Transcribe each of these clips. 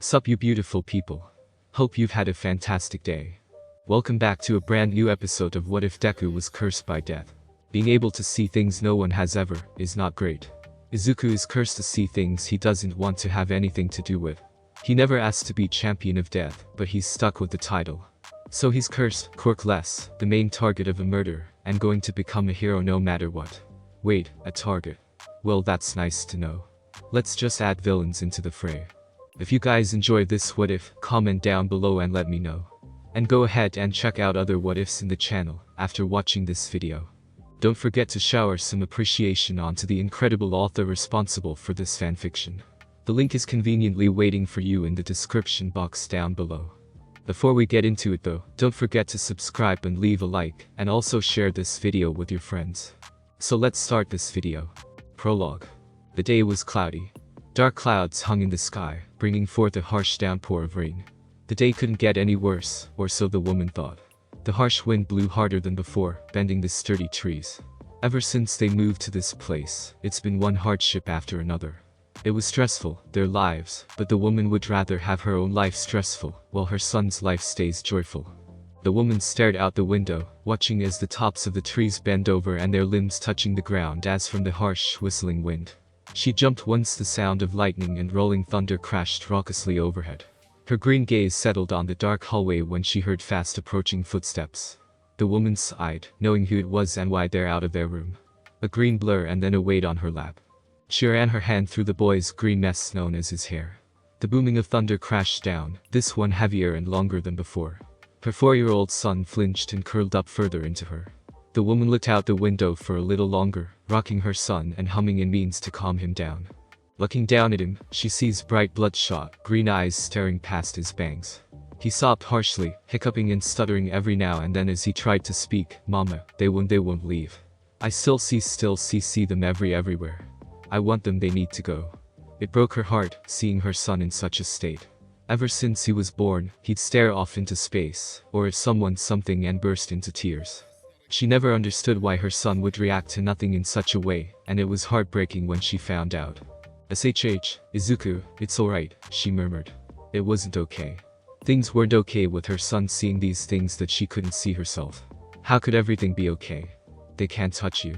Sup you beautiful people. Hope you've had a fantastic day. Welcome back to a brand new episode of What If Deku Was Cursed by Death. Being able to see things no one has ever is not great. Izuku is cursed to see things he doesn't want to have anything to do with. He never asked to be champion of death, but he's stuck with the title. So he's cursed, quirkless, the main target of a murder, and going to become a hero no matter what. Wait, a target? Well, that's nice to know. Let's just add villains into the fray. If you guys enjoyed this what if, comment down below and let me know. And go ahead and check out other what ifs in the channel after watching this video. Don't forget to shower some appreciation onto the incredible author responsible for this fanfiction. The link is conveniently waiting for you in the description box down below. Before we get into it though, don't forget to subscribe and leave a like, and also share this video with your friends. So let's start this video. Prologue. The day was cloudy. Dark clouds hung in the sky, bringing forth a harsh downpour of rain. The day couldn't get any worse, or so the woman thought. The harsh wind blew harder than before, bending the sturdy trees. Ever since they moved to this place, it's been one hardship after another. It was stressful, their lives, but the woman would rather have her own life stressful, while her son's life stays joyful. The woman stared out the window, watching as the tops of the trees bent over and their limbs touching the ground as from the harsh, whistling wind. She jumped once the sound of lightning and rolling thunder crashed raucously overhead. Her green gaze settled on the dark hallway when she heard fast approaching footsteps. The woman sighed, knowing who it was and why they're out of their room. A green blur and then a weight on her lap. She ran her hand through the boy's green mess known as his hair. The booming of thunder crashed down, this one heavier and longer than before. Her 4-year-old son flinched and curled up further into her. The woman looked out the window for a little longer, rocking her son and humming in means to calm him down. Looking down at him, she sees bright bloodshot, green eyes staring past his bangs. He sobbed harshly, hiccuping and stuttering every now and then as he tried to speak. Mama, they won't leave. I still see them everywhere. I want them, they need to go. It broke her heart, seeing her son in such a state. Ever since he was born, he'd stare off into space, or at something and burst into tears. She never understood why her son would react to nothing in such a way, and it was heartbreaking when she found out. SHH, Izuku, it's alright, she murmured. It wasn't okay. Things weren't okay with her son seeing these things that she couldn't see herself. How could everything be okay? They can't touch you.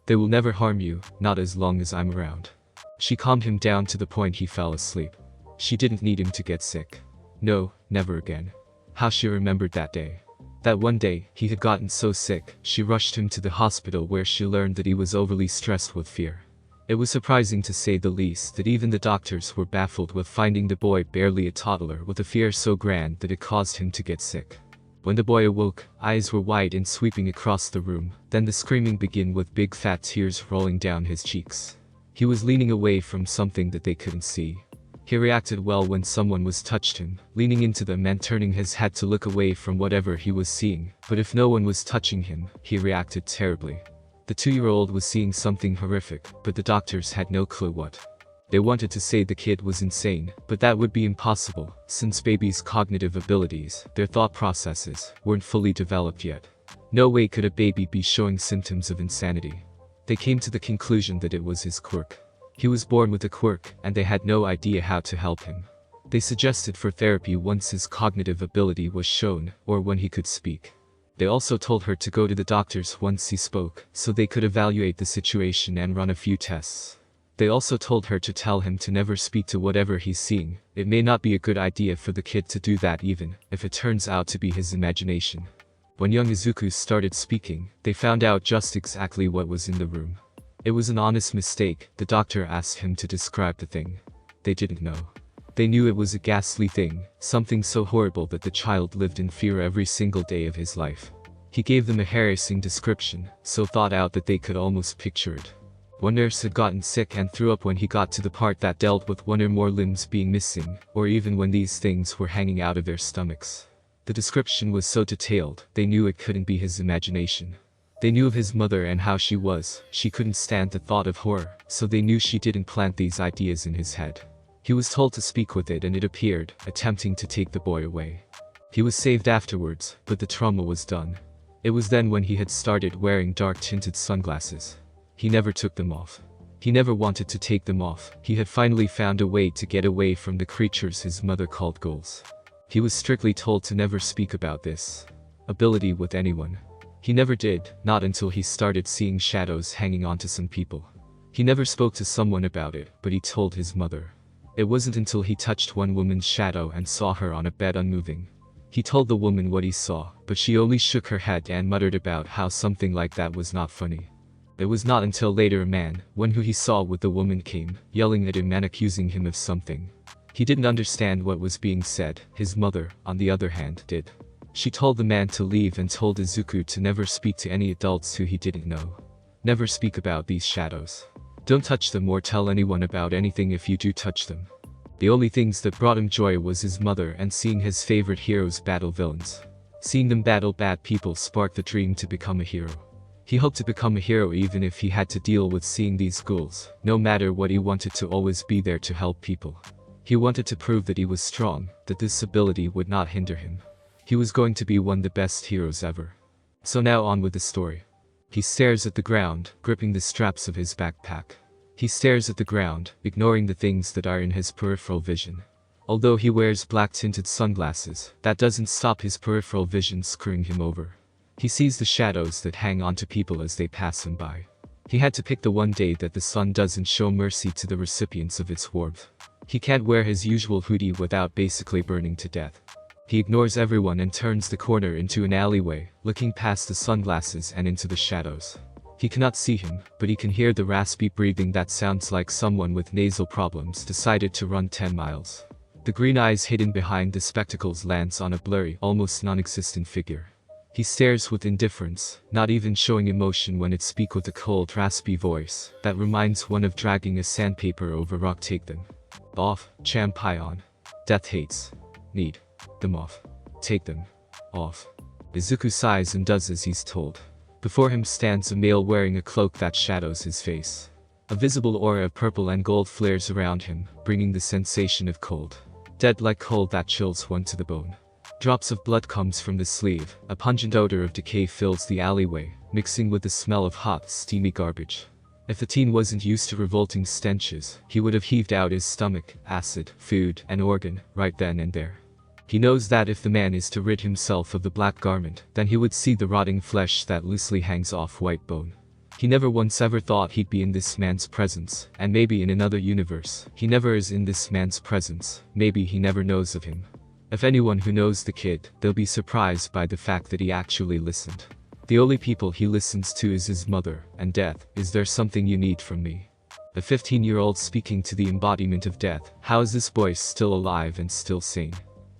They will never harm you, not as long as I'm around. She calmed him down to the point he fell asleep. She didn't need him to get sick. No, never again. How she remembered that day. That one day, he had gotten so sick, she rushed him to the hospital where she learned that he was overly stressed with fear. It was surprising to say the least that even the doctors were baffled with finding the boy barely a toddler with a fear so grand that it caused him to get sick. When the boy awoke, eyes were wide and sweeping across the room, then the screaming began with big fat tears rolling down his cheeks. He was leaning away from something that they couldn't see. He reacted well when someone was touched him, leaning into them and turning his head to look away from whatever he was seeing, but if no one was touching him, he reacted terribly. The 2-year-old was seeing something horrific, but the doctors had no clue what. They wanted to say the kid was insane, but that would be impossible, since babies' cognitive abilities, their thought processes, weren't fully developed yet. No way could a baby be showing symptoms of insanity. They came to the conclusion that it was his quirk. He was born with a quirk, and they had no idea how to help him. They suggested for therapy once his cognitive ability was shown, or when he could speak. They also told her to go to the doctors once he spoke, so they could evaluate the situation and run a few tests. They also told her to tell him to never speak to whatever he's seeing. It may not be a good idea for the kid to do that even if it turns out to be his imagination. When young Izuku started speaking, they found out just exactly what was in the room. It was an honest mistake. The doctor asked him to describe the thing. They didn't know. They knew it was a ghastly thing, something so horrible that the child lived in fear every single day of his life. He gave them a harassing description, so thought out that they could almost picture it. One nurse had gotten sick and threw up when he got to the part that dealt with one or more limbs being missing, or even when these things were hanging out of their stomachs. The description was so detailed, they knew it couldn't be his imagination. They knew of his mother and how she was. She couldn't stand the thought of horror, so they knew she didn't plant these ideas in his head. He was told to speak with it and it appeared, attempting to take the boy away. He was saved afterwards, but the trauma was done. It was then when he had started wearing dark tinted sunglasses. He never took them off. He never wanted to take them off. He had finally found a way to get away from the creatures his mother called ghouls. He was strictly told to never speak about this ability with anyone. He never did, not until he started seeing shadows hanging onto some people. He never spoke to someone about it, but he told his mother. It wasn't until he touched one woman's shadow and saw her on a bed unmoving. He told the woman what he saw, but she only shook her head and muttered about how something like that was not funny. It was not until later a man, one who he saw with the woman, came, yelling at him and accusing him of something. He didn't understand what was being said. His mother, on the other hand, did. She told the man to leave and told Izuku to never speak to any adults who he didn't know. Never speak about these shadows. Don't touch them or tell anyone about anything if you do touch them. The only things that brought him joy was his mother and seeing his favorite heroes battle villains. Seeing them battle bad people sparked the dream to become a hero. He hoped to become a hero even if he had to deal with seeing these ghouls. No matter what, he wanted to always be there to help people. He wanted to prove that he was strong, that this ability would not hinder him. He was going to be one of the best heroes ever. So now on with the story. He stares at the ground, gripping the straps of his backpack. He stares at the ground, ignoring the things that are in his peripheral vision. Although he wears black-tinted sunglasses, that doesn't stop his peripheral vision screwing him over. He sees the shadows that hang onto people as they pass him by. He had to pick the one day that the sun doesn't show mercy to the recipients of its warmth. He can't wear his usual hoodie without basically burning to death. He ignores everyone and turns the corner into an alleyway, looking past the sunglasses and into the shadows. He cannot see him, but he can hear the raspy breathing that sounds like someone with nasal problems decided to run 10 miles. The green eyes hidden behind the spectacles lands on a blurry, almost non-existent figure. He stares with indifference, not even showing emotion when it speaks with a cold, raspy voice that reminds one of dragging a sandpaper over rock. Take them off, Champion. Death hates. Need them off. Take them off. Izuku sighs and does as he's told. Before him stands a male wearing a cloak that shadows his face. A visible aura of purple and gold flares around him, bringing the sensation of cold. Dead-like cold that chills one to the bone. Drops of blood comes from the sleeve. A pungent odor of decay fills the alleyway, mixing with the smell of hot, steamy garbage. If the teen wasn't used to revolting stenches, he would have heaved out his stomach, acid, food, and organ, right then and there. He knows that if the man is to rid himself of the black garment, then he would see the rotting flesh that loosely hangs off white bone. He never once ever thought he'd be in this man's presence, and maybe in another universe, he never is in this man's presence, maybe he never knows of him. If anyone who knows the kid, they'll be surprised by the fact that he actually listened. The only people he listens to is his mother, and death. Is there something you need from me? A 15-year-old speaking to the embodiment of death. How is this boy still alive and still sane?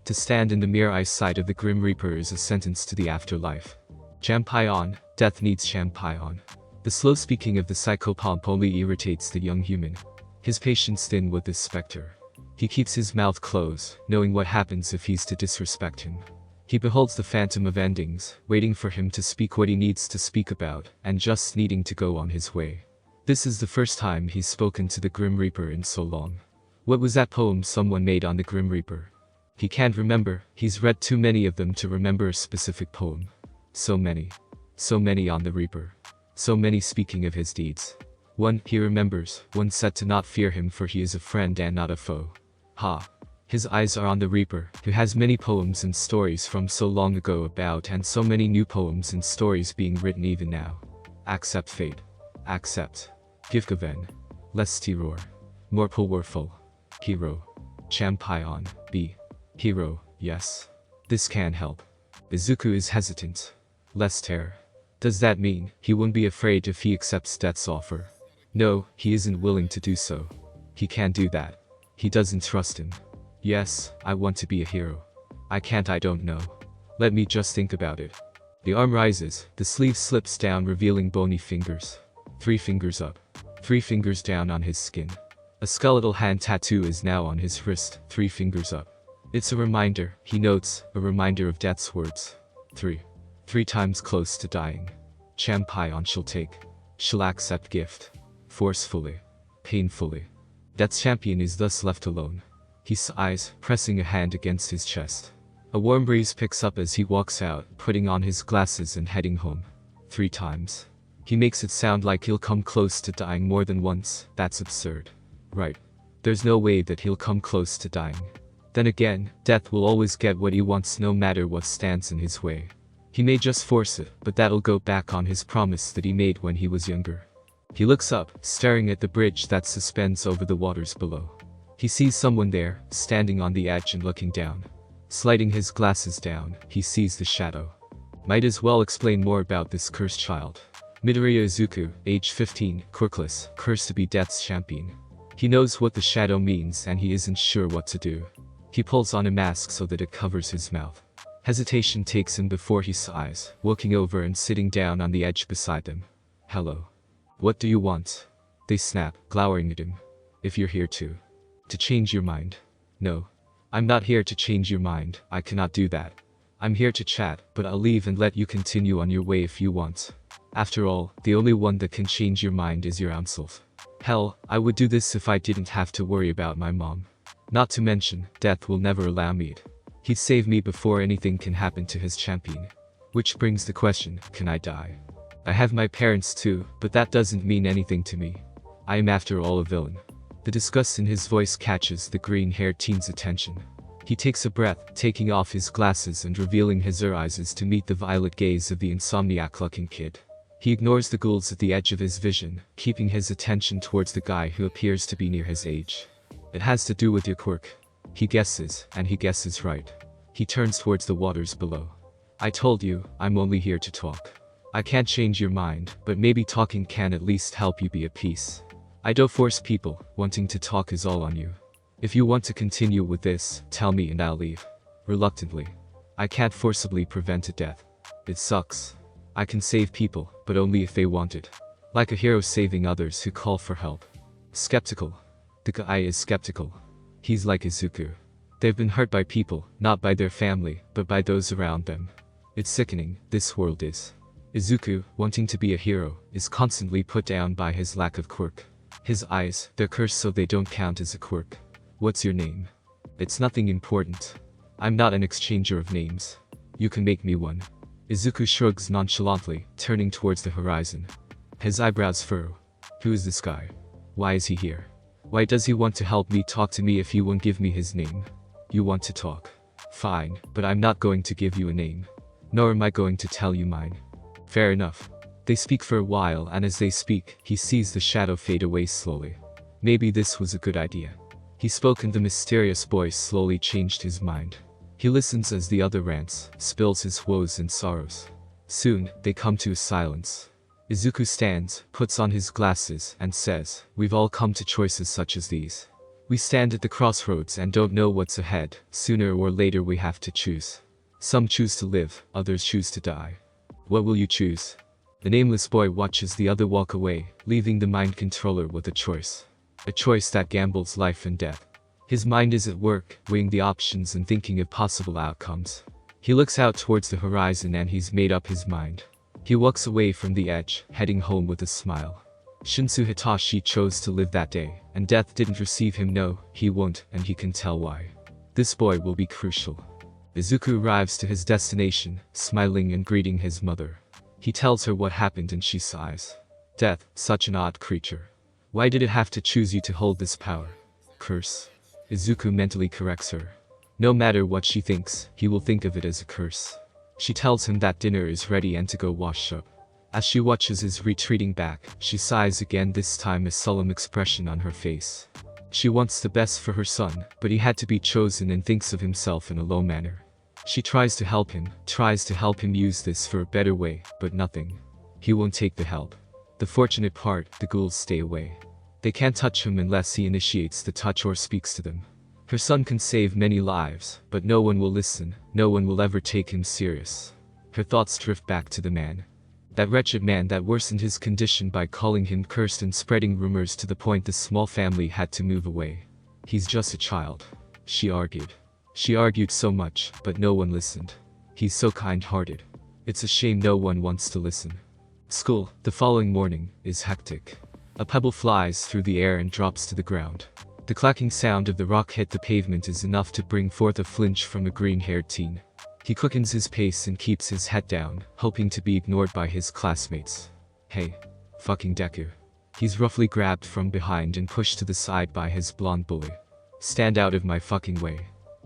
To stand in the mere eyesight of the Grim Reaper is a sentence to the afterlife. Champion, death needs Champion. The slow speaking of the psychopomp only irritates the young human. His patience thin with this specter. He keeps his mouth closed, knowing what happens if he's to disrespect him. He beholds the phantom of endings, waiting for him to speak what he needs to speak about, and just needing to go on his way. This is the first time he's spoken to the Grim Reaper in so long. What was that poem someone made on the Grim Reaper? He can't remember. He's read too many of them to remember a specific poem. So many. So many on the Reaper. So many speaking of his deeds. One, he remembers, one said to not fear him for he is a friend and not a foe. Ha. His eyes are on the Reaper, who has many poems and stories from so long ago about and so many new poems and stories being written even now. Accept fate. Accept. Gifgaven. Less terror. More powerful. Hero. Champion. Be. Hero, yes. This can help. Izuku is hesitant. Less terror. Does that mean he won't be afraid if he accepts death's offer? No, he isn't willing to do so. He can't do that. He doesn't trust him. Yes, I want to be a hero. I can't, I don't know. Let me just think about it. The arm rises, the sleeve slips down revealing bony fingers. 3 fingers up. 3 fingers down on his skin. A skeletal hand tattoo is now on his wrist, 3 fingers up. It's a reminder, he notes, a reminder of death's words. 3. 3 times close to dying. Champion she'll take. She'll accept gift. Forcefully. Painfully. Death's champion is thus left alone. He sighs, pressing a hand against his chest. A warm breeze picks up as he walks out, putting on his glasses and heading home. 3 times. He makes it sound like he'll come close to dying more than once. That's absurd. Right. There's no way that he'll come close to dying. Then again, Death will always get what he wants no matter what stands in his way. He may just force it, but that'll go back on his promise that he made when he was younger. He looks up, staring at the bridge that suspends over the waters below. He sees someone there, standing on the edge and looking down. Sliding his glasses down, he sees the shadow. Might as well explain more about this cursed child. Midoriya Izuku, age 15, quirkless, cursed to be Death's champion. He knows what the shadow means and he isn't sure what to do. He pulls on a mask so that it covers his mouth. Hesitation takes him before he sighs, walking over and sitting down on the edge beside them. Hello. What do you want? They snap, glowering at him. If you're here to change your mind. No. I'm not here to change your mind, I cannot do that. I'm here to chat, but I'll leave and let you continue on your way if you want. After all, the only one that can change your mind is your own self. Hell, I would do this if I didn't have to worry about my mom. Not to mention, Death will never allow me it. He'd save me before anything can happen to his champion. Which brings the question, can I die? I have my parents too, but that doesn't mean anything to me. I am after all a villain. The disgust in his voice catches the green-haired teen's attention. He takes a breath, taking off his glasses and revealing his eyes to meet the violet gaze of the insomniac-looking kid. He ignores the ghouls at the edge of his vision, keeping his attention towards the guy who appears to be near his age. It has to do with your quirk. He guesses, and he guesses right. He turns towards the waters below. I told you, I'm only here to talk. I can't change your mind, but maybe talking can at least help you be at peace. I don't force people, wanting to talk is all on you. If you want to continue with this, tell me and I'll leave. Reluctantly. I can't forcibly prevent a death. It sucks. I can save people, but only if they want it. Like a hero saving others who call for help. Skeptical. The guy is skeptical. He's like Izuku. They've been hurt by people, not by their family, but by those around them. It's sickening, this world is. Izuku, wanting to be a hero, is constantly put down by his lack of quirk. His eyes, they're cursed so they don't count as a quirk. What's your name? It's nothing important. I'm not an exchanger of names. You can make me one. Izuku shrugs nonchalantly, turning towards the horizon. His eyebrows furrow. Who is this guy? Why is he here? Why does he want to help me talk to me if he won't give me his name? You want to talk? Fine, but I'm not going to give you a name. Nor am I going to tell you mine. Fair enough. They speak for a while and as they speak, he sees the shadow fade away slowly. Maybe this was a good idea. He spoke and the mysterious voice slowly changed his mind. He listens as the other rants, spills his woes and sorrows. Soon, they come to a silence. Izuku stands, puts on his glasses, and says, we've all come to choices such as these. We stand at the crossroads and don't know what's ahead, sooner or later we have to choose. Some choose to live, others choose to die. What will you choose? The nameless boy watches the other walk away, leaving the mind controller with a choice. A choice that gambles life and death. His mind is at work, weighing the options and thinking of possible outcomes. He looks out towards the horizon and he's made up his mind. He walks away from the edge, heading home with a smile. Shinsu Hitachi chose to live that day, and death didn't receive him. No, he won't, and he can tell why. This boy will be crucial. Izuku arrives to his destination, smiling and greeting his mother. He tells her what happened and she sighs. Death, such an odd creature. Why did it have to choose you to hold this power? Curse. Izuku mentally corrects her. No matter what she thinks, he will think of it as a curse. She tells him that dinner is ready and to go wash up. As she watches his retreating back, she sighs again, this time a solemn expression on her face. She wants the best for her son, but he had to be chosen and thinks of himself in a low manner. She tries to help him use this for a better way, but nothing. He won't take the help. The fortunate part, the ghouls stay away. They can't touch him unless he initiates the touch or speaks to them. Her son can save many lives, but no one will listen, no one will ever take him serious. Her thoughts drift back to the man. That wretched man that worsened his condition by calling him cursed and spreading rumors to the point the small family had to move away. He's just a child. She argued. She argued so much, but no one listened. He's so kind-hearted. It's a shame no one wants to listen. School, the following morning, is hectic. A pebble flies through the air and drops to the ground. The clacking sound of the rock hit the pavement is enough to bring forth a flinch from a green-haired teen. He quickens his pace and keeps his head down, hoping to be ignored by his classmates. Hey. Fucking Deku. He's roughly grabbed from behind and pushed to the side by his blonde bully. Stand out of my fucking way.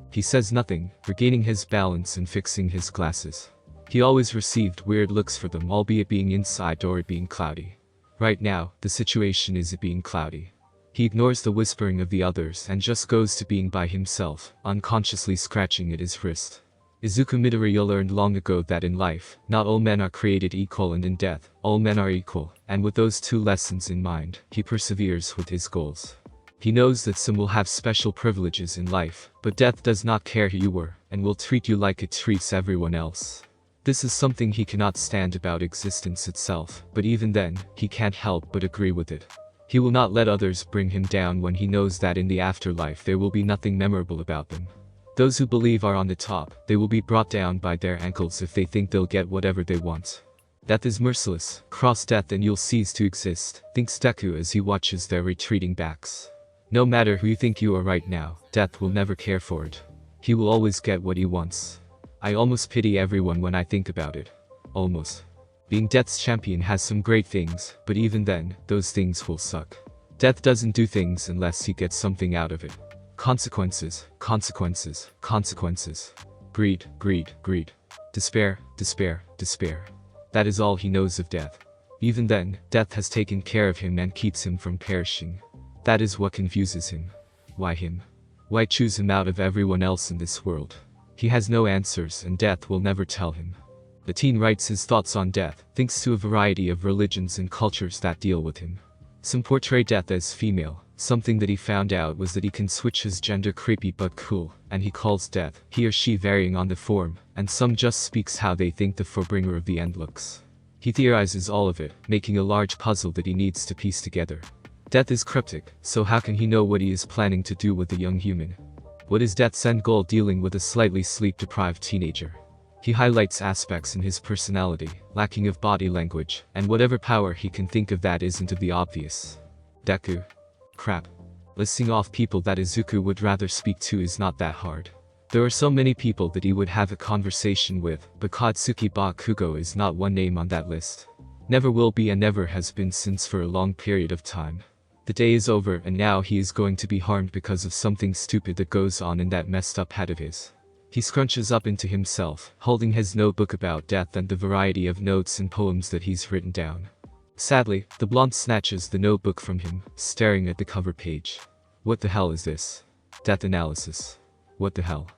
He says nothing, regaining his balance and fixing his glasses. He always received weird looks for them, albeit being inside or it being cloudy. Right now, the situation is it being cloudy. He ignores the whispering of the others and just goes to being by himself, unconsciously scratching at his wrist. Izuku Midoriya learned long ago that in life, not all men are created equal, and in death, all men are equal, and with those two lessons in mind, he perseveres with his goals. He knows that some will have special privileges in life, but death does not care who you were, and will treat you like it treats everyone else. This is something he cannot stand about existence itself, but even then, he can't help but agree with it. He will not let others bring him down when he knows that in the afterlife there will be nothing memorable about them. Those who believe are on the top, they will be brought down by their ankles if they think they'll get whatever they want. Death is merciless, cross death and you'll cease to exist, thinks Deku as he watches their retreating backs. No matter who you think you are right now, death will never care for it. He will always get what he wants. I almost pity everyone when I think about it. Almost. Being Death's champion has some great things, but even then, those things will suck. Death doesn't do things unless he gets something out of it. Consequences, consequences, consequences. Greed, greed, greed. Despair, despair, despair. That is all he knows of death. Even then, death has taken care of him and keeps him from perishing. That is what confuses him. Why him? Why choose him out of everyone else in this world? He has no answers and death will never tell him. The teen writes his thoughts on death, thanks to a variety of religions and cultures that deal with him. Some portray death as female. Something that he found out was that he can switch his gender, creepy but cool, and he calls death he or she, varying on the form, and some just speaks how they think the forebringer of the end looks. He theorizes all of it, making a large puzzle that he needs to piece together. Death is cryptic, so how can he know what he is planning to do with the young human? What is Death's end goal dealing with a slightly sleep-deprived teenager? He highlights aspects in his personality, lacking of body language, and whatever power he can think of that isn't of the obvious. Deku. Crap. Listing off people that Izuku would rather speak to is not that hard. There are so many people that he would have a conversation with, but Katsuki Bakugo is not one name on that list. Never will be and never has been since for a long period of time. The day is over and now he is going to be harmed because of something stupid that goes on in that messed up head of his. He scrunches up into himself, holding his notebook about death and the variety of notes and poems that he's written down. Sadly, the blonde snatches the notebook from him, staring at the cover page. What the hell is this? Death analysis. What the hell?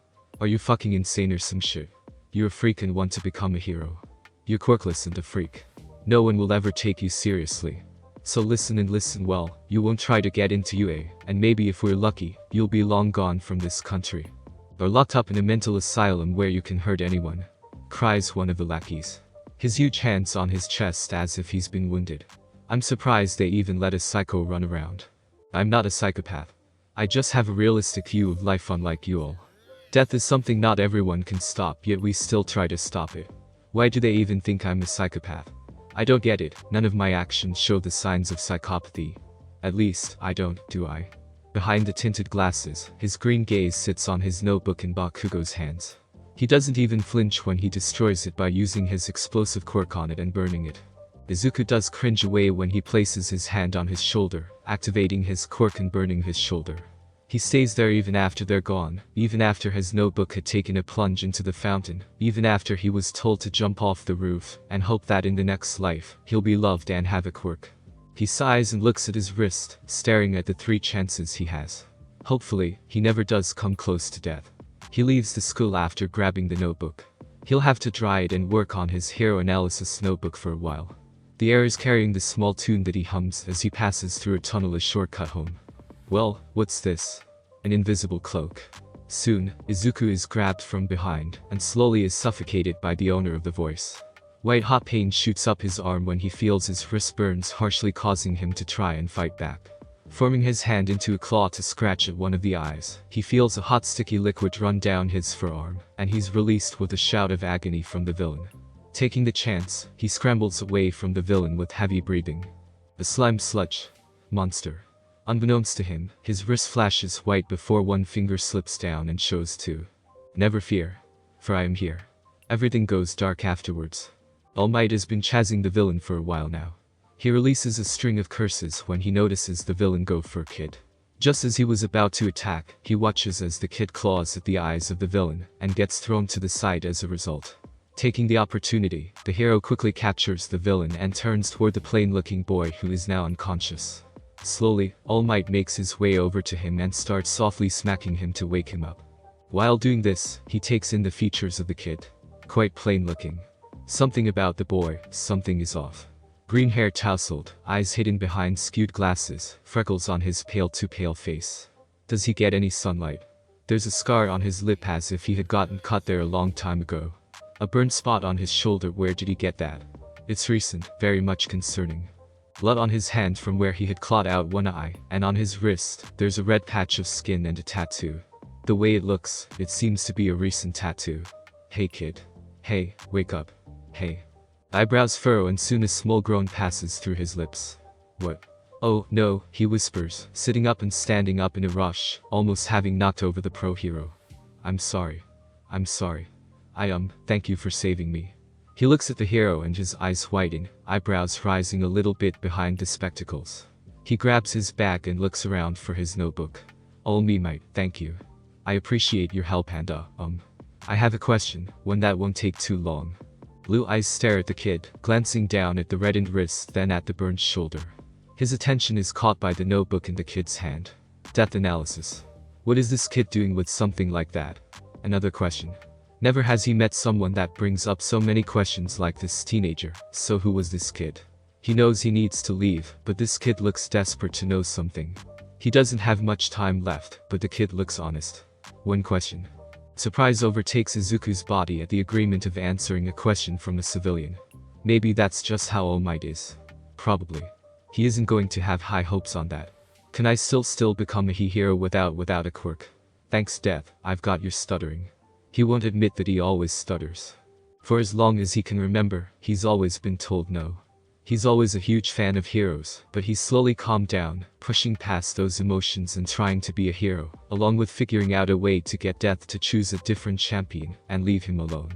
Are you fucking insane or some shit? You're a freak and want to become a hero. You're quirkless and a freak. No one will ever take you seriously. So listen and listen well, you won't try to get into UA, and maybe if we're lucky, you'll be long gone from this country. Or locked up in a mental asylum where you can hurt anyone. Cries one of the lackeys. His huge hands on his chest as if he's been wounded. I'm surprised they even let a psycho run around. I'm not a psychopath. I just have a realistic view of life unlike you all. Death is something not everyone can stop, yet we still try to stop it. Why do they even think I'm a psychopath? I don't get it, none of my actions show the signs of psychopathy. At least, I don't, do I? Behind the tinted glasses, his green gaze sits on his notebook in Bakugo's hands. He doesn't even flinch when he destroys it by using his explosive quirk on it and burning it. Izuku does cringe away when he places his hand on his shoulder, activating his quirk and burning his shoulder. He stays there even after they're gone, even after his notebook had taken a plunge into the fountain, even after he was told to jump off the roof, and hope that in the next life, he'll be loved and have a quirk. He sighs and looks at his wrist, staring at the 3 chances he has. Hopefully, he never does come close to death. He leaves the school after grabbing the notebook. He'll have to dry it and work on his hero analysis notebook for a while. The air is carrying the small tune that he hums as he passes through a tunnel, a shortcut home. Well, what's this? An invisible cloak. Soon, Izuku is grabbed from behind, and slowly is suffocated by the owner of the voice. White-hot pain shoots up his arm when he feels his wrist burns harshly, causing him to try and fight back. Forming his hand into a claw to scratch at one of the eyes, he feels a hot sticky liquid run down his forearm, and he's released with a shout of agony from the villain. Taking the chance, he scrambles away from the villain with heavy breathing. A slime sludge monster. Unbeknownst to him, his wrist flashes white before one finger slips down and shows 2. Never fear, for I am here. Everything goes dark afterwards. All Might has been chasing the villain for a while now. He releases a string of curses when he notices the villain go for a kid. Just as he was about to attack, he watches as the kid claws at the eyes of the villain and gets thrown to the side as a result. Taking the opportunity, the hero quickly captures the villain and turns toward the plain-looking boy who is now unconscious. Slowly, All Might makes his way over to him and starts softly smacking him to wake him up. While doing this, he takes in the features of the kid. Quite plain-looking. Something about the boy, something is off. Green hair tousled, eyes hidden behind skewed glasses, freckles on his pale-to-pale face. Does he get any sunlight? There's a scar on his lip as if he had gotten cut there a long time ago. A burn spot on his shoulder, where did he get that? It's recent, very much concerning. Blood on his hand from where he had clawed out one eye, and on his wrist, there's a red patch of skin and a tattoo. The way it looks, it seems to be a recent tattoo. Hey kid. Hey, wake up. Hey. Eyebrows furrow and soon a small groan passes through his lips. What? Oh, no, he whispers, sitting up and standing up in a rush, almost having knocked over the pro hero. I'm sorry. I'm sorry. Thank you for saving me. He looks at the hero and his eyes widen, eyebrows rising a little bit behind the spectacles. He grabs his bag and looks around for his notebook. All Might, thank you. I appreciate your help and I have a question, one that won't take too long. Blue eyes stare at the kid, glancing down at the reddened wrist then at the burned shoulder. His attention is caught by the notebook in the kid's hand. Death analysis. What is this kid doing with something like that? Another question. Never has he met someone that brings up so many questions like this teenager. So who was this kid? He knows he needs to leave, but this kid looks desperate to know something. He doesn't have much time left, but the kid looks honest. One question. Surprise overtakes Izuku's body at the agreement of answering a question from a civilian. Maybe that's just how All Might is. Probably. He isn't going to have high hopes on that. Can I still become a hero without a quirk? Thanks Death, I've got your stuttering. He won't admit that he always stutters. For as long as he can remember, he's always been told no. He's always a huge fan of heroes, but he's slowly calmed down, pushing past those emotions and trying to be a hero, along with figuring out a way to get Death to choose a different champion and leave him alone.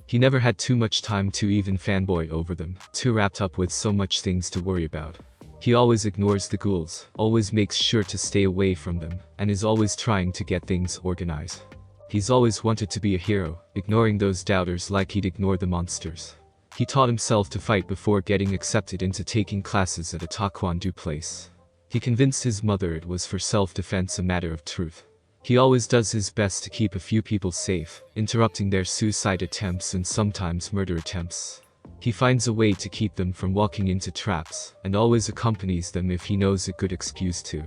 He never had too much time to even fanboy over them, too wrapped up with so much things to worry about. He always ignores the ghouls, always makes sure to stay away from them, and is always trying to get things organized. He's always wanted to be a hero, ignoring those doubters like he'd ignore the monsters. He taught himself to fight before getting accepted into taking classes at a taekwondo place. He convinced his mother it was for self-defense, a matter of truth. He always does his best to keep a few people safe, interrupting their suicide attempts and sometimes murder attempts. He finds a way to keep them from walking into traps, and always accompanies them if he knows a good excuse to.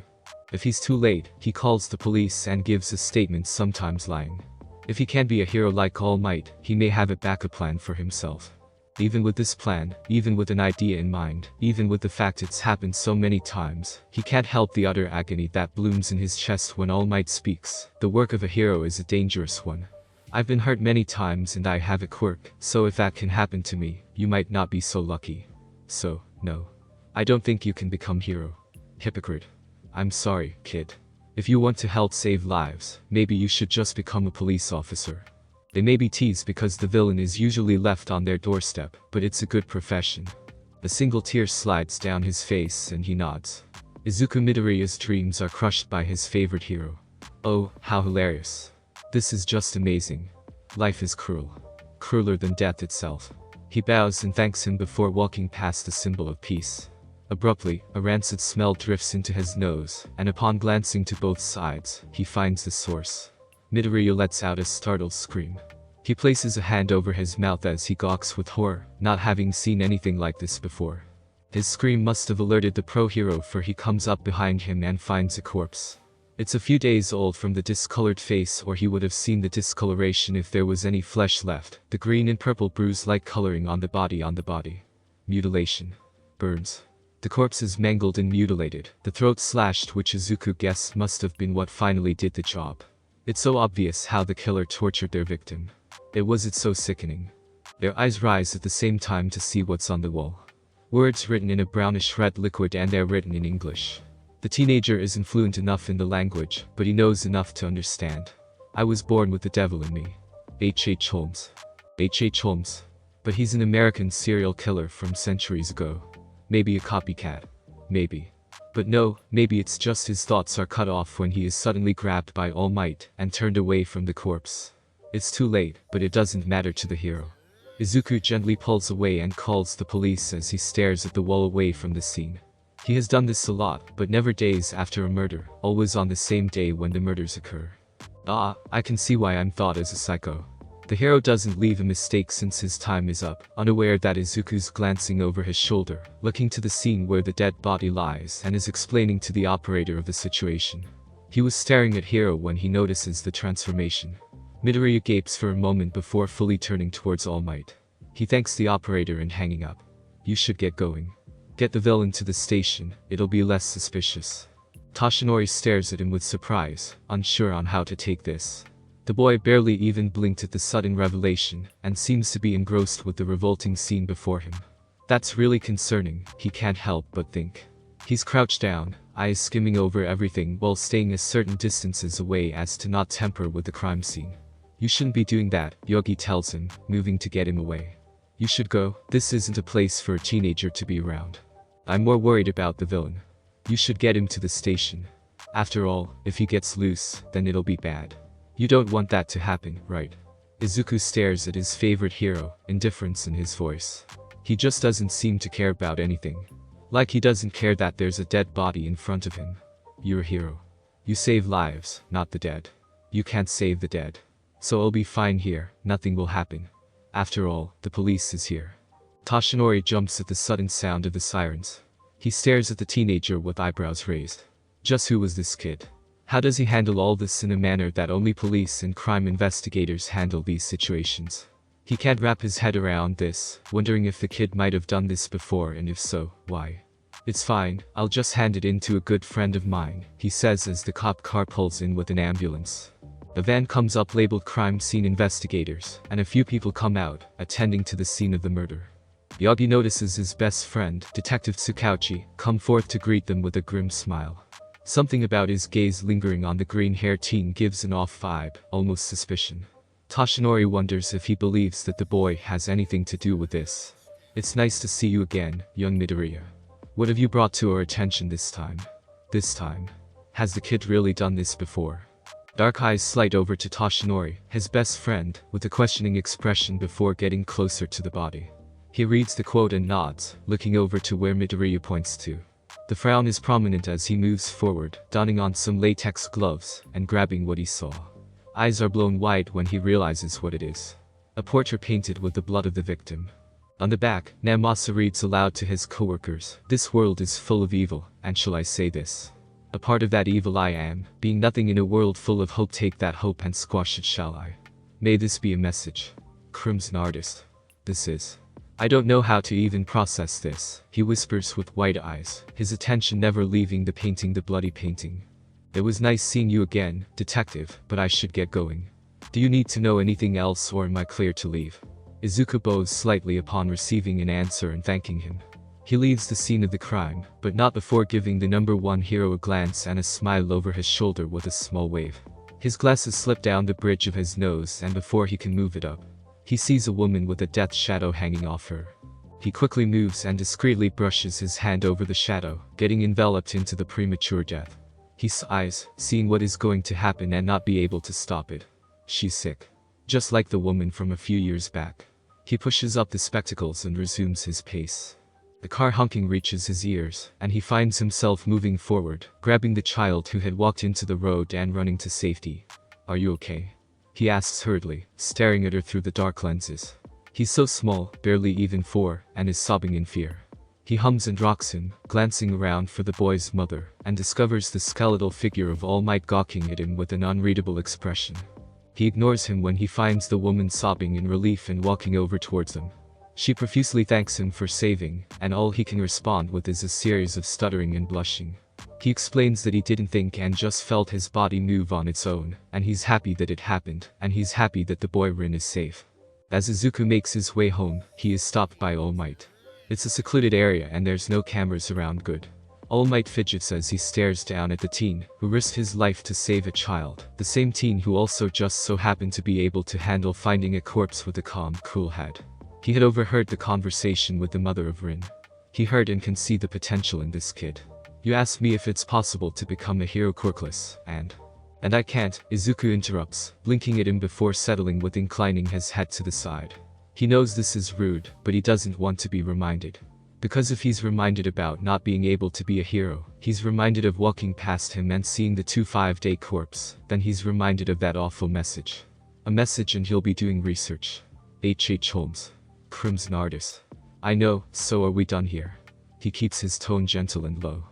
If he's too late, he calls the police and gives a statement, sometimes lying. If he can't be a hero like All Might, he may have a backup plan for himself. Even with this plan, even with an idea in mind, even with the fact it's happened so many times, he can't help the utter agony that blooms in his chest when All Might speaks. The work of a hero is a dangerous one. I've been hurt many times and I have a quirk, so if that can happen to me, you might not be so lucky. So, no. I don't think you can become hero. Hypocrite. I'm sorry, kid. If you want to help save lives, maybe you should just become a police officer. They may be teased because the villain is usually left on their doorstep, but it's a good profession. A single tear slides down his face and he nods. Izuku Midoriya's dreams are crushed by his favorite hero. Oh, how hilarious. This is just amazing. Life is cruel. Crueler than death itself. He bows and thanks him before walking past the symbol of peace. Abruptly, a rancid smell drifts into his nose, and upon glancing to both sides, he finds the source. Midoriya lets out a startled scream. He places a hand over his mouth as he gawks with horror, not having seen anything like this before. His scream must have alerted the pro hero, for he comes up behind him and finds a corpse. It's a few days old from the discolored face, or he would have seen the discoloration if there was any flesh left, the green and purple bruise-like coloring on the body. Mutilation. Burns. The corpse is mangled and mutilated, the throat slashed, which Izuku guessed must have been what finally did the job. It's so obvious how the killer tortured their victim. It's so sickening. Their eyes rise at the same time to see what's on the wall. Words written in a brownish red liquid, and they're written in English. The teenager isn't fluent enough in the language, but he knows enough to understand. I was born with the devil in me. H. Holmes. H. Holmes. But he's an American serial killer from centuries ago. Maybe a copycat. Maybe. But no, maybe it's just his thoughts are cut off when he is suddenly grabbed by All Might and turned away from the corpse. It's too late, but it doesn't matter to the hero. Izuku gently pulls away and calls the police as he stares at the wall away from the scene. He has done this a lot, but never days after a murder, always on the same day when the murders occur. Ah, I can see why I'm thought as a psycho. The hero doesn't leave a mistake since his time is up, unaware that Izuku's glancing over his shoulder, looking to the scene where the dead body lies and is explaining to the operator of the situation. He was staring at Hiro when he notices the transformation. Midoriya gapes for a moment before fully turning towards All Might. He thanks the operator and hanging up. You should get going. Get the villain to the station, it'll be less suspicious. Toshinori stares at him with surprise, unsure on how to take this. The boy barely even blinked at the sudden revelation, and seems to be engrossed with the revolting scene before him. That's really concerning, he can't help but think. He's crouched down, eyes skimming over everything while staying a certain distances away as to not tamper with the crime scene. You shouldn't be doing that, Yogi tells him, moving to get him away. You should go, this isn't a place for a teenager to be around. I'm more worried about the villain. You should get him to the station. After all, if he gets loose, then it'll be bad. You don't want that to happen, right? Izuku stares at his favorite hero, indifference in his voice. He just doesn't seem to care about anything. Like he doesn't care that there's a dead body in front of him. You're a hero. You save lives, not the dead. You can't save the dead. So I'll be fine here, nothing will happen. After all, the police is here. Toshinori jumps at the sudden sound of the sirens. He stares at the teenager with eyebrows raised. Just who was this kid? How does he handle all this in a manner that only police and crime investigators handle these situations? He can't wrap his head around this, wondering if the kid might have done this before and if so, why. It's fine, I'll just hand it in to a good friend of mine, he says as the cop car pulls in with an ambulance. A van comes up labeled crime scene investigators, and a few people come out, attending to the scene of the murder. Yagi notices his best friend, Detective Tsukauchi, come forth to greet them with a grim smile. Something about his gaze lingering on the green-haired teen gives an off vibe, almost suspicion. Toshinori wonders if he believes that the boy has anything to do with this. It's nice to see you again, young Midoriya. What have you brought to our attention this time? This time? Has the kid really done this before? Dark eyes slide over to Toshinori, his best friend, with a questioning expression before getting closer to the body. He reads the quote and nods, looking over to where Midoriya points to. The frown is prominent as he moves forward, donning on some latex gloves, and grabbing what he saw. Eyes are blown wide when he realizes what it is. A portrait painted with the blood of the victim. On the back, Namasa reads aloud to his coworkers, "This world is full of evil, and shall I say this? A part of that evil I am, being nothing in a world full of hope, take that hope and squash it, shall I? May this be a message. Crimson Artist. This is. I don't know how to even process this," he whispers with wide eyes, his attention never leaving the painting, the bloody painting. "It was nice seeing you again, detective, but I should get going. Do you need to know anything else or am I clear to leave?" Izuku bows slightly upon receiving an answer and thanking him. He leaves the scene of the crime, but not before giving the number one hero a glance and a smile over his shoulder with a small wave. His glasses slip down the bridge of his nose, and before he can move it up, he sees a woman with a death shadow hanging off her. He quickly moves and discreetly brushes his hand over the shadow, getting enveloped into the premature death. He sighs, seeing what is going to happen and not be able to stop it. She's sick. Just like the woman from a few years back. He pushes up the spectacles and resumes his pace. The car honking reaches his ears, and he finds himself moving forward, grabbing the child who had walked into the road and running to safety. "Are you okay?" he asks hurriedly, staring at her through the dark lenses. He's so small, barely even 4, and is sobbing in fear. He hums and rocks him, glancing around for the boy's mother, and discovers the skeletal figure of All Might gawking at him with an unreadable expression. He ignores him when he finds the woman sobbing in relief and walking over towards them. She profusely thanks him for saving, and all he can respond with is a series of stuttering and blushing. He explains that he didn't think and just felt his body move on its own, and he's happy that it happened, and he's happy that the boy Rin is safe. As Izuku makes his way home, he is stopped by All Might. It's a secluded area and there's no cameras around. Good. All Might fidgets as he stares down at the teen, who risked his life to save a child, the same teen who also just so happened to be able to handle finding a corpse with a calm, cool head. He had overheard the conversation with the mother of Rin. He heard and can see the potential in this kid. You asked me if it's possible to become a hero quirkless, and I can't, Izuku interrupts, blinking at him before settling with inclining his head to the side. He knows this is rude, but he doesn't want to be reminded. Because if he's reminded about not being able to be a hero, he's reminded of walking past him and seeing the 5-day corpse, then he's reminded of that awful message. A message and he'll be doing research. H. Holmes. Crimson Artist. I know, so are we done here? He keeps his tone gentle and low.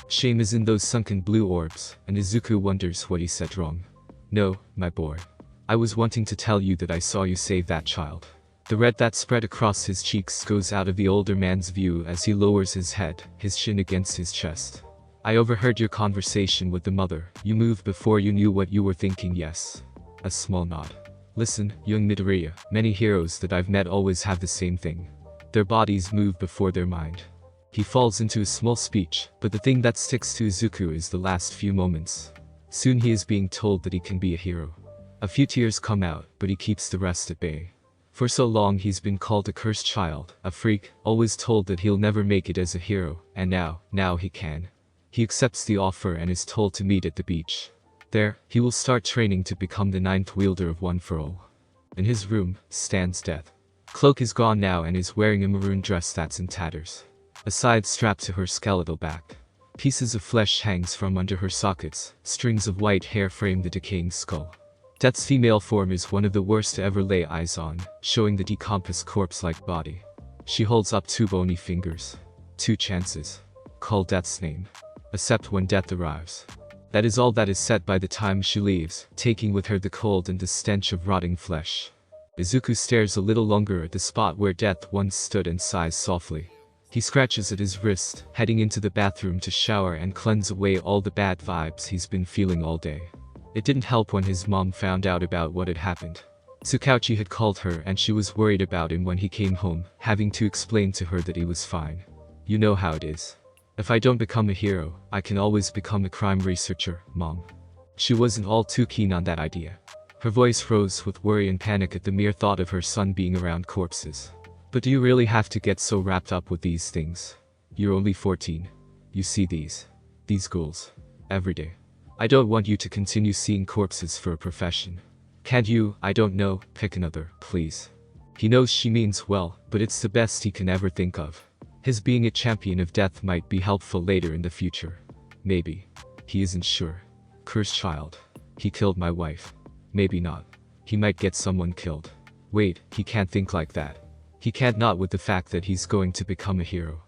Shame is in those sunken blue orbs, and Izuku wonders what he said wrong. No, my boy. I was wanting to tell you that I saw you save that child. The red that spread across his cheeks goes out of the older man's view as he lowers his head, his chin against his chest. I overheard your conversation with the mother. You moved before you knew what you were thinking, yes. A small nod. Listen, young Midoriya, many heroes that I've met always have the same thing. Their bodies move before their mind. He falls into a small speech, but the thing that sticks to Izuku is the last few moments. Soon he is being told that he can be a hero. A few tears come out, but he keeps the rest at bay. For so long he's been called a cursed child, a freak, always told that he'll never make it as a hero, and now he can. He accepts the offer and is told to meet at the beach. There, he will start training to become the 9th wielder of One for All. In his room, stands Death. Cloak is gone now and is wearing a maroon dress that's in tatters. A side strapped to her skeletal back. Pieces of flesh hangs from under her sockets, strings of white hair frame the decaying skull. Death's female form is one of the worst to ever lay eyes on, showing the decomposed corpse-like body. She holds up 2 bony fingers. 2 chances. Call Death's name. Accept when Death arrives. That is all that is said by the time she leaves, taking with her the cold and the stench of rotting flesh. Izuku stares a little longer at the spot where Death once stood and sighs softly. He scratches at his wrist, heading into the bathroom to shower and cleanse away all the bad vibes he's been feeling all day. It didn't help when his mom found out about what had happened. Tsukauchi had called her and she was worried about him when he came home, having to explain to her that he was fine. You know how it is. If I don't become a hero, I can always become a crime researcher, Mom. She wasn't all too keen on that idea. Her voice rose with worry and panic at the mere thought of her son being around corpses. But do you really have to get so wrapped up with these things? You're only 14. You see these ghouls every day. I don't want you to continue seeing corpses for a profession. Can't you, I don't know, pick another, please? He knows she means well, but it's the best he can ever think of. His being a champion of death might be helpful later in the future. Maybe. He isn't sure. Cursed child. He killed my wife. Maybe not. He might get someone killed. Wait, he can't think like that. He can't not with the fact that he's going to become a hero.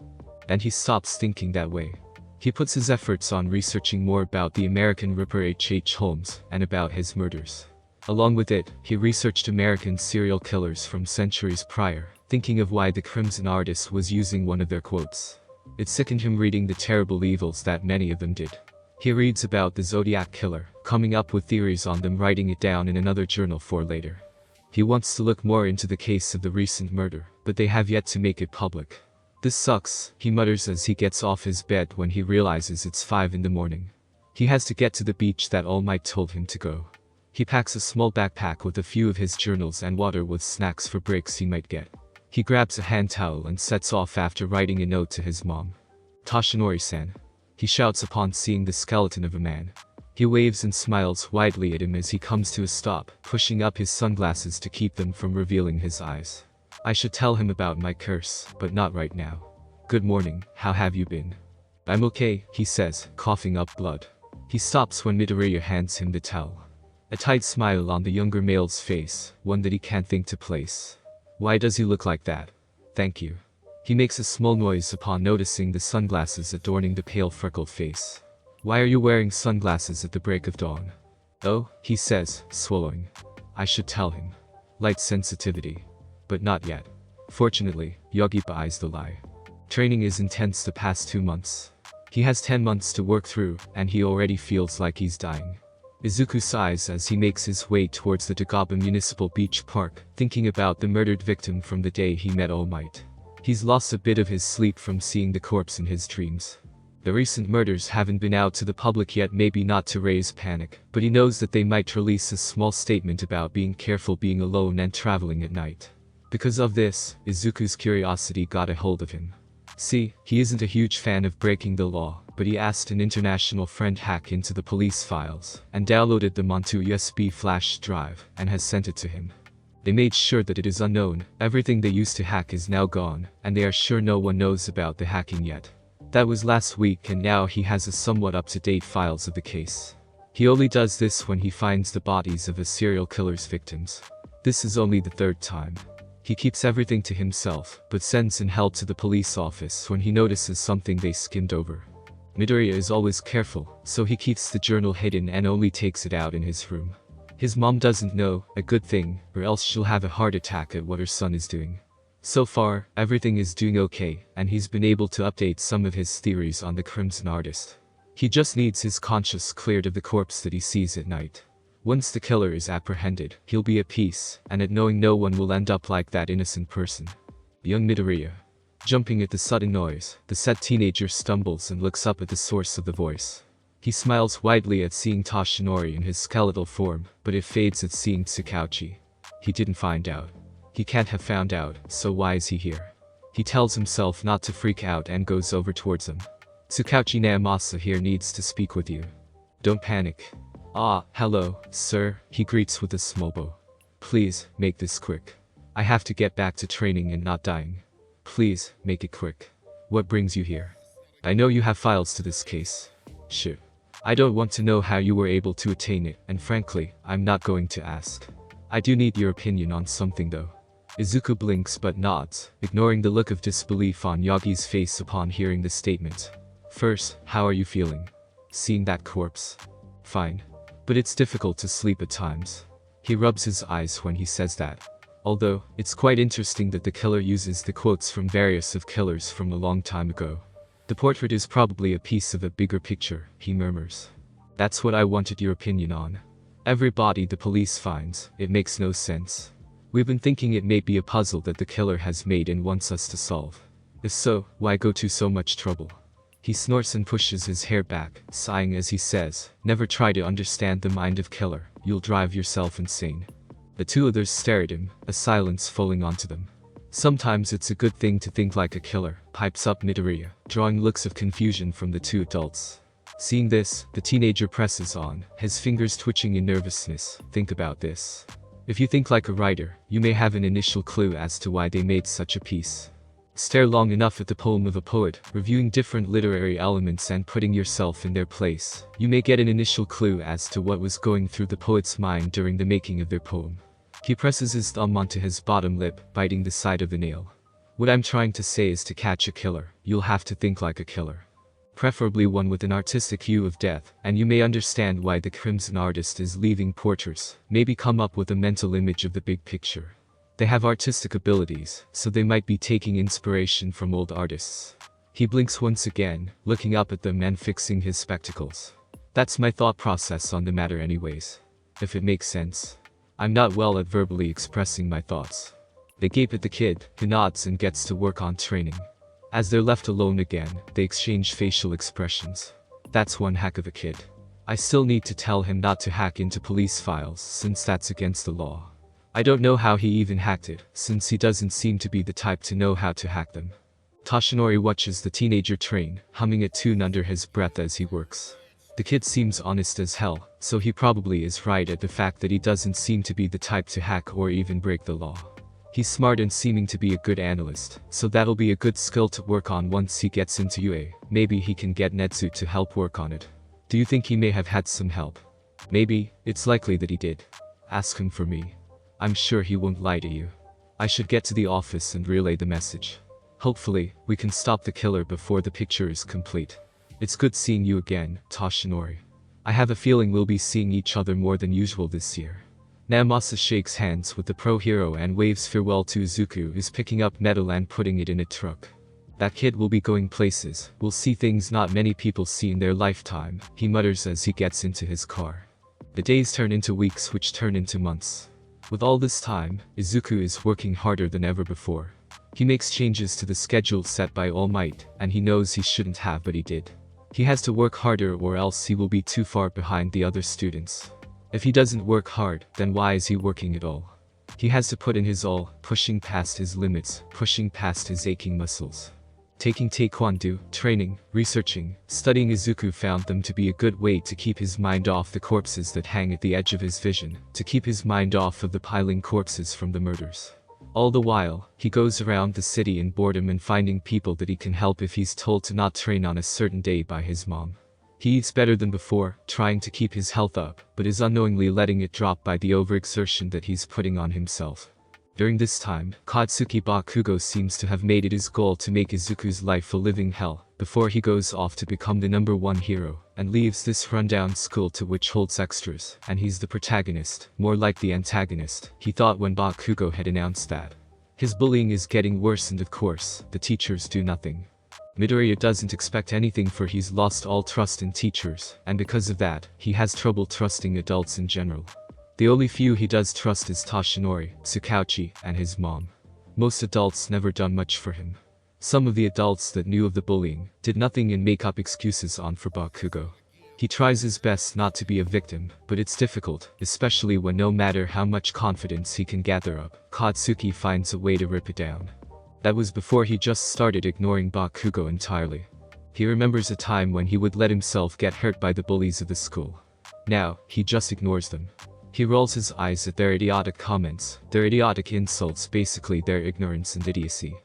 And he stops thinking that way. He puts his efforts on researching more about the American Ripper H. Holmes and about his murders. Along with it, he researched American serial killers from centuries prior, thinking of why the Crimson Artist was using one of their quotes. It sickened him reading the terrible evils that many of them did. He reads about the Zodiac Killer, coming up with theories on them, writing it down in another journal for later. He wants to look more into the case of the recent murder, but they have yet to make it public. This sucks, he mutters as he gets off his bed when he realizes it's 5 in the morning. He has to get to the beach that All Might told him to go. He packs a small backpack with a few of his journals and water with snacks for breaks he might get. He grabs a hand towel and sets off after writing a note to his mom. Toshinori-san. He shouts upon seeing the skeleton of a man. He waves and smiles widely at him as he comes to a stop, pushing up his sunglasses to keep them from revealing his eyes. I should tell him about my curse, but not right now. Good morning, how have you been? I'm okay, he says, coughing up blood. He stops when Midoriya hands him the towel. A tight smile on the younger male's face, one that he can't think to place. Why does he look like that? Thank you. He makes a small noise upon noticing the sunglasses adorning the pale freckled face. Why are you wearing sunglasses at the break of dawn? Oh, he says, swallowing. I should tell him. Light sensitivity. But not yet. Fortunately, Yogi buys the lie. Training is intense the past 2 months. He has 10 months to work through, and he already feels like he's dying. Izuku sighs as he makes his way towards the Dagaba Municipal Beach Park, thinking about the murdered victim from the day he met All Might. He's lost a bit of his sleep from seeing the corpse in his dreams. The recent murders haven't been out to the public yet, maybe not to raise panic, but he knows that they might release a small statement about being careful being alone and traveling at night. Because of this, Izuku's curiosity got a hold of him. See, he isn't a huge fan of breaking the law, but he asked an international friend hack into the police files, and downloaded them onto a USB flash drive, and has sent it to him. They made sure that it is unknown, everything they used to hack is now gone, and they are sure no one knows about the hacking yet. That was last week, and now he has a somewhat up-to-date files of the case. He only does this when he finds the bodies of a serial killer's victims. This is only the third time. He keeps everything to himself, but sends in help to the police office when he notices something they skimmed over. Midoriya is always careful, so he keeps the journal hidden and only takes it out in his room. His mom doesn't know, a good thing, or else she'll have a heart attack at what her son is doing. So far, everything is doing okay, and he's been able to update some of his theories on the Crimson Artist. He just needs his conscience cleared of the corpse that he sees at night. Once the killer is apprehended, he'll be at peace, and at knowing no one will end up like that innocent person. Young Midoriya. Jumping at the sudden noise, the sad teenager stumbles and looks up at the source of the voice. He smiles widely at seeing Toshinori in his skeletal form, but it fades at seeing Tsukauchi. He didn't find out. He can't have found out, so why is he here? He tells himself not to freak out and goes over towards him. Tsukauchi Naomasa here needs to speak with you. Don't panic. Ah, hello, sir, he greets with a small bow. Please, make this quick. I have to get back to training and not dying. Please, make it quick. What brings you here? I know you have files to this case. Shit. I don't want to know how you were able to attain it, and frankly, I'm not going to ask. I do need your opinion on something though. Izuku blinks but nods, ignoring the look of disbelief on Yagi's face upon hearing the statement. First, how are you feeling? Seeing that corpse? Fine. But it's difficult to sleep at times. He rubs his eyes when he says that. Although, it's quite interesting that the killer uses the quotes from various of killers from a long time ago. The portrait is probably a piece of a bigger picture, he murmurs. That's what I wanted your opinion on. Every body the police finds, it makes no sense. We've been thinking it may be a puzzle that the killer has made and wants us to solve. If so, why go to so much trouble? He snorts and pushes his hair back, sighing as he says, never try to understand the mind of killer, you'll drive yourself insane. The two others stare at him, a silence falling onto them. Sometimes it's a good thing to think like a killer, pipes up Midoriya, drawing looks of confusion from the two adults. Seeing this, the teenager presses on, his fingers twitching in nervousness. Think about this. If you think like a writer, you may have an initial clue as to why they made such a piece. Stare long enough at the poem of a poet, reviewing different literary elements and putting yourself in their place. You may get an initial clue as to what was going through the poet's mind during the making of their poem. He presses his thumb onto his bottom lip, biting the side of the nail. What I'm trying to say is to catch a killer, you'll have to think like a killer. Preferably one with an artistic view of death, and you may understand why the Crimson Artist is leaving portraits, maybe come up with a mental image of the big picture. They have artistic abilities, so they might be taking inspiration from old artists. He blinks once again, looking up at them and fixing his spectacles. That's my thought process on the matter anyways. If it makes sense. I'm not well at verbally expressing my thoughts. They gape at the kid, who nods and gets to work on training. As they're left alone again, they exchange facial expressions. That's one heck of a kid. I still need to tell him not to hack into police files since that's against the law. I don't know how he even hacked it, since he doesn't seem to be the type to know how to hack them. Toshinori watches the teenager train, humming a tune under his breath as he works. The kid seems honest as hell, so he probably is right at the fact that he doesn't seem to be the type to hack or even break the law. He's smart and seeming to be a good analyst, so that'll be a good skill to work on once he gets into UA. Maybe he can get Netsu to help work on it. Do you think he may have had some help? Maybe, it's likely that he did. Ask him for me. I'm sure he won't lie to you. I should get to the office and relay the message. Hopefully, we can stop the killer before the picture is complete. It's good seeing you again, Toshinori. I have a feeling we'll be seeing each other more than usual this year. Naomasa shakes hands with the pro hero and waves farewell to Izuku, who's picking up metal and putting it in a truck. That kid will be going places, will see things not many people see in their lifetime, he mutters as he gets into his car. The days turn into weeks which turn into months. With all this time, Izuku is working harder than ever before. He makes changes to the schedule set by All Might, and he knows he shouldn't have but he did. He has to work harder or else he will be too far behind the other students. If he doesn't work hard, then why is he working at all? He has to put in his all, pushing past his limits, pushing past his aching muscles. Taking taekwondo, training, researching, studying Izuku found them to be a good way to keep his mind off the corpses that hang at the edge of his vision, to keep his mind off of the piling corpses from the murders. All the while, he goes around the city in boredom and finding people that he can help if he's told to not train on a certain day by his mom. He eats better than before, trying to keep his health up, but is unknowingly letting it drop by the overexertion that he's putting on himself. During this time, Katsuki Bakugo seems to have made it his goal to make Izuku's life a living hell, before he goes off to become the #1 hero, and leaves this rundown school to which holds extras, and he's the protagonist, more like the antagonist, he thought when Bakugo had announced that. His bullying is getting worse and of course, the teachers do nothing. Midoriya doesn't expect anything for he's lost all trust in teachers, and because of that, he has trouble trusting adults in general. The only few he does trust is Toshinori, Tsukauchi, and his mom. Most adults never done much for him. Some of the adults that knew of the bullying did nothing and make up excuses on for Bakugo. He tries his best not to be a victim, but it's difficult, especially when no matter how much confidence he can gather up, Katsuki finds a way to rip it down. That was before he just started ignoring Bakugo entirely. He remembers a time when he would let himself get hurt by the bullies of the school. Now, he just ignores them. He rolls his eyes at their idiotic comments, their idiotic insults, basically their ignorance and idiocy.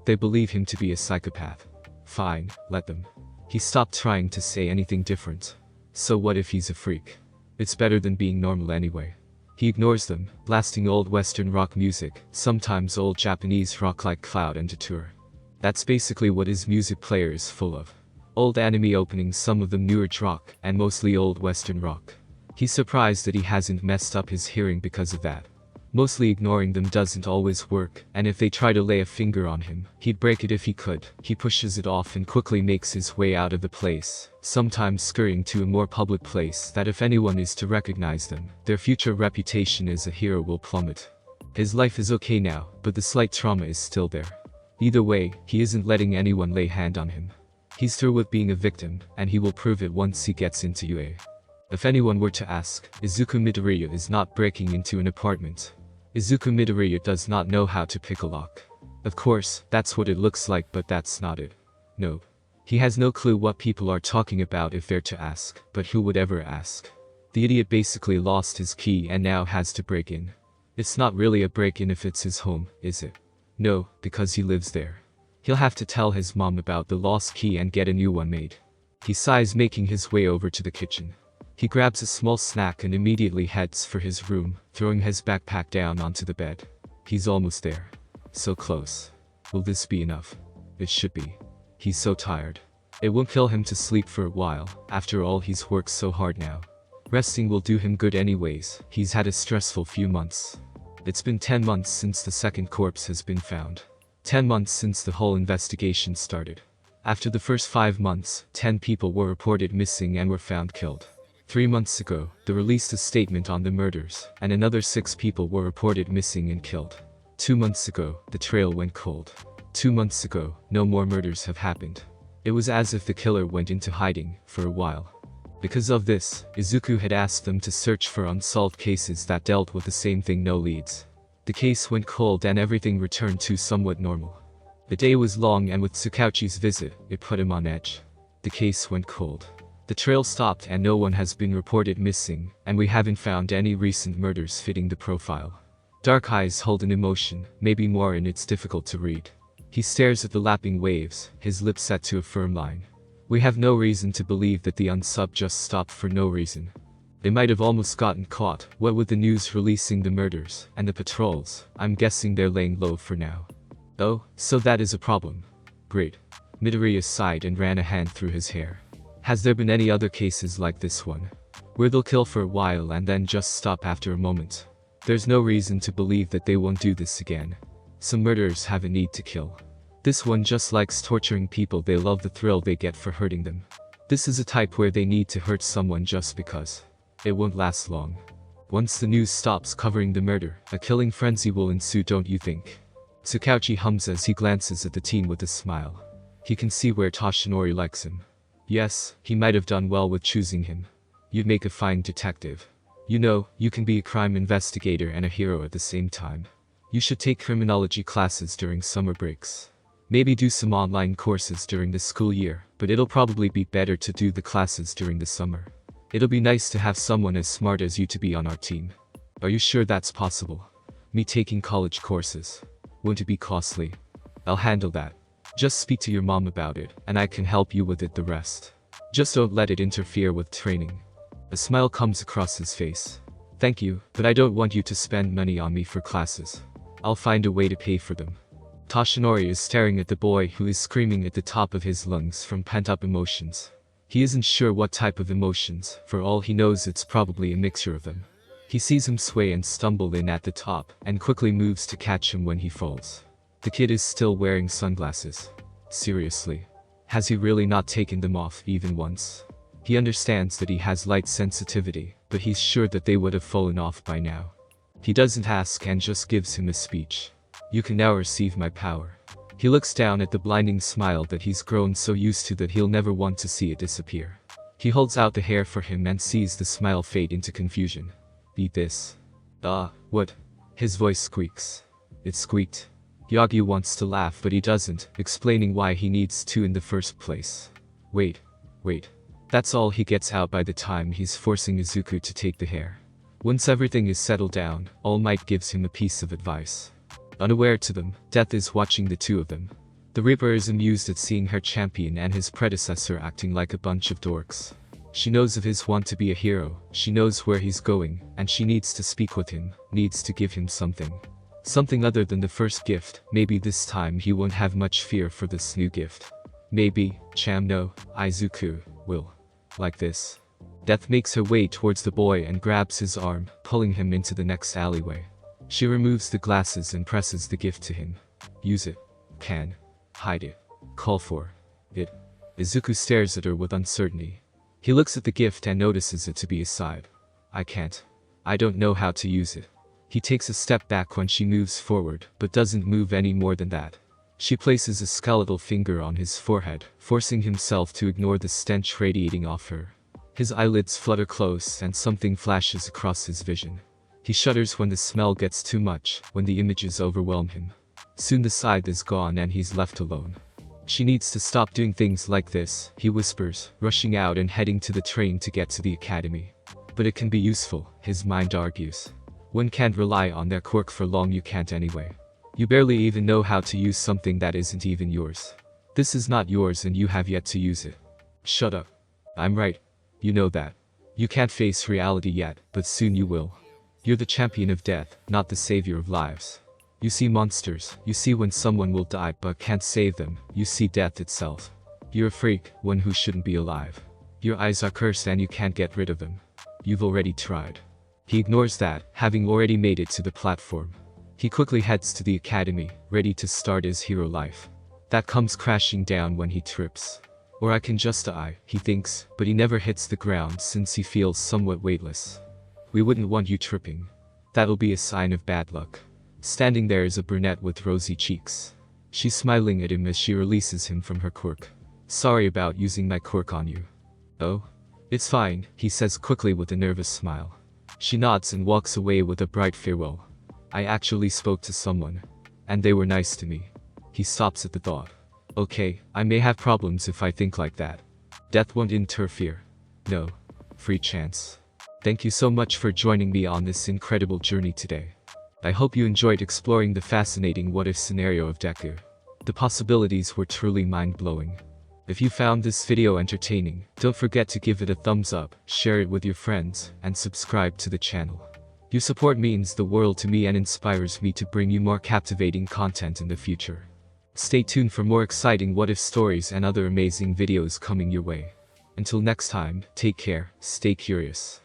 They believe him to be a psychopath. Fine, let them. He stopped trying to say anything different. So what if he's a freak? It's better than being normal anyway. He ignores them, blasting old Western rock music, sometimes old Japanese rock like Cloud and Tour. That's basically what his music player is full of. Old anime openings, some of them newer rock, and mostly old Western rock. He's surprised that he hasn't messed up his hearing because of that. Mostly ignoring them doesn't always work, and if they try to lay a finger on him, he'd break it if he could. He pushes it off and quickly makes his way out of the place, sometimes scurrying to a more public place that if anyone is to recognize them, their future reputation as a hero will plummet. His life is okay now, but the slight trauma is still there. Either way, he isn't letting anyone lay hand on him. He's through with being a victim, and he will prove it once he gets into UA. If anyone were to ask, Izuku Midoriya is not breaking into an apartment. Izuku Midoriya does not know how to pick a lock. Of course, that's what it looks like, but that's not it. No. He has no clue what people are talking about if they're to ask, but who would ever ask? The idiot basically lost his key and now has to break in. It's not really a break-in if it's his home, is it? No, because he lives there. He'll have to tell his mom about the lost key and get a new one made. He sighs, making his way over to the kitchen. He grabs a small snack and immediately heads for his room, throwing his backpack down onto the bed. He's almost there. So close. Will this be enough? It should be. He's so tired. It won't kill him to sleep for a while, after all he's worked so hard now. Resting will do him good anyways, he's had a stressful few months. It's been 10 months since the second corpse has been found. 10 months since the whole investigation started. After the first 5 months, 10 people were reported missing and were found killed. 3 months ago, they released a statement on the murders, and another 6 people were reported missing and killed. 2 months ago, the trail went cold. 2 months ago, no more murders have happened. It was as if the killer went into hiding, for a while. Because of this, Izuku had asked them to search for unsolved cases that dealt with the same thing, no leads. The case went cold and everything returned to somewhat normal. The day was long and with Tsukauchi's visit, it put him on edge. The case went cold. The trail stopped and no one has been reported missing, and we haven't found any recent murders fitting the profile. Dark eyes hold an emotion, maybe more, and it's difficult to read. He stares at the lapping waves, his lips set to a firm line. We have no reason to believe that the unsub just stopped for no reason. They might have almost gotten caught, what with the news releasing the murders, and the patrols. I'm guessing they're laying low for now. Oh, so that is a problem. Great. Midoriya sighed and ran a hand through his hair. Has there been any other cases like this one? Where they'll kill for a while and then just stop after a moment? There's no reason to believe that they won't do this again. Some murderers have a need to kill. This one just likes torturing people. They love the thrill they get for hurting them. This is a type where they need to hurt someone just because. It won't last long. Once the news stops covering the murder, a killing frenzy will ensue, don't you think? Tsukauchi hums as he glances at the teen with a smile. He can see where Toshinori likes him. Yes, he might have done well with choosing him. You'd make a fine detective. You know, you can be a crime investigator and a hero at the same time. You should take criminology classes during summer breaks. Maybe do some online courses during the school year, but it'll probably be better to do the classes during the summer. It'll be nice to have someone as smart as you to be on our team. Are you sure that's possible? Me taking college courses. Won't it be costly? I'll handle that. Just speak to your mom about it, and I can help you with it the rest. Just don't let it interfere with training. A smile comes across his face. Thank you, but I don't want you to spend money on me for classes. I'll find a way to pay for them. Toshinori is staring at the boy who is screaming at the top of his lungs from pent-up emotions. He isn't sure what type of emotions, for all he knows it's probably a mixture of them. He sees him sway and stumble in at the top, and quickly moves to catch him when he falls. The kid is still wearing sunglasses. Seriously. Has he really not taken them off even once? He understands that he has light sensitivity, but he's sure that they would have fallen off by now. He doesn't ask and just gives him a speech. You can now receive my power. He looks down at the blinding smile that he's grown so used to that he'll never want to see it disappear. He holds out the hair for him and sees the smile fade into confusion. Eat this. What? His voice squeaks. It squeaked. Yagyu wants to laugh but he doesn't, explaining why he needs to in the first place. Wait. That's all he gets out by the time he's forcing Izuku to take the hair. Once everything is settled down, All Might gives him a piece of advice. Unaware to them, Death is watching the two of them. The Reaper is amused at seeing her champion and his predecessor acting like a bunch of dorks. She knows of his want to be a hero, she knows where he's going, and she needs to speak with him, needs to give him something. Something other than the first gift. Maybe this time he won't have much fear for this new gift. Maybe, Izuku, will. Like this. Death makes her way towards the boy and grabs his arm, pulling him into the next alleyway. She removes the glasses and presses the gift to him. Use it. Can. Hide it. Call for it. Izuku stares at her with uncertainty. He looks at the gift and notices it to be his side. I can't. I don't know how to use it. He takes a step back when she moves forward, but doesn't move any more than that. She places a skeletal finger on his forehead, forcing himself to ignore the stench radiating off her. His eyelids flutter close and something flashes across his vision. He shudders when the smell gets too much, when the images overwhelm him. Soon the scythe is gone and he's left alone. She needs to stop doing things like this, he whispers, rushing out and heading to the train to get to the academy. But it can be useful, his mind argues. One can't rely on their quirk for long, you can't anyway. You barely even know how to use something that isn't even yours. This is not yours and you have yet to use it. Shut up. I'm right. You know that. You can't face reality yet, but soon you will. You're the champion of death, not the savior of lives. You see monsters, you see when someone will die but can't save them, you see death itself. You're a freak, one who shouldn't be alive. Your eyes are cursed and you can't get rid of them. You've already tried. He ignores that, having already made it to the platform. He quickly heads to the academy, ready to start his hero life. That comes crashing down when he trips. Or I can just die, he thinks, but he never hits the ground since he feels somewhat weightless. We wouldn't want you tripping. That'll be a sign of bad luck. Standing there is a brunette with rosy cheeks. She's smiling at him as she releases him from her quirk. Sorry about using my quirk on you. Oh? It's fine, he says quickly with a nervous smile. She nods and walks away with a bright farewell. I actually spoke to someone. And they were nice to me. He stops at the thought. Okay, I may have problems if I think like that. Death won't interfere. No. Free chance. Thank you so much for joining me on this incredible journey today. I hope you enjoyed exploring the fascinating what-if scenario of Deku. The possibilities were truly mind-blowing. If you found this video entertaining, don't forget to give it a thumbs up, share it with your friends, and subscribe to the channel. Your support means the world to me and inspires me to bring you more captivating content in the future. Stay tuned for more exciting what-if stories and other amazing videos coming your way. Until next time, take care, stay curious.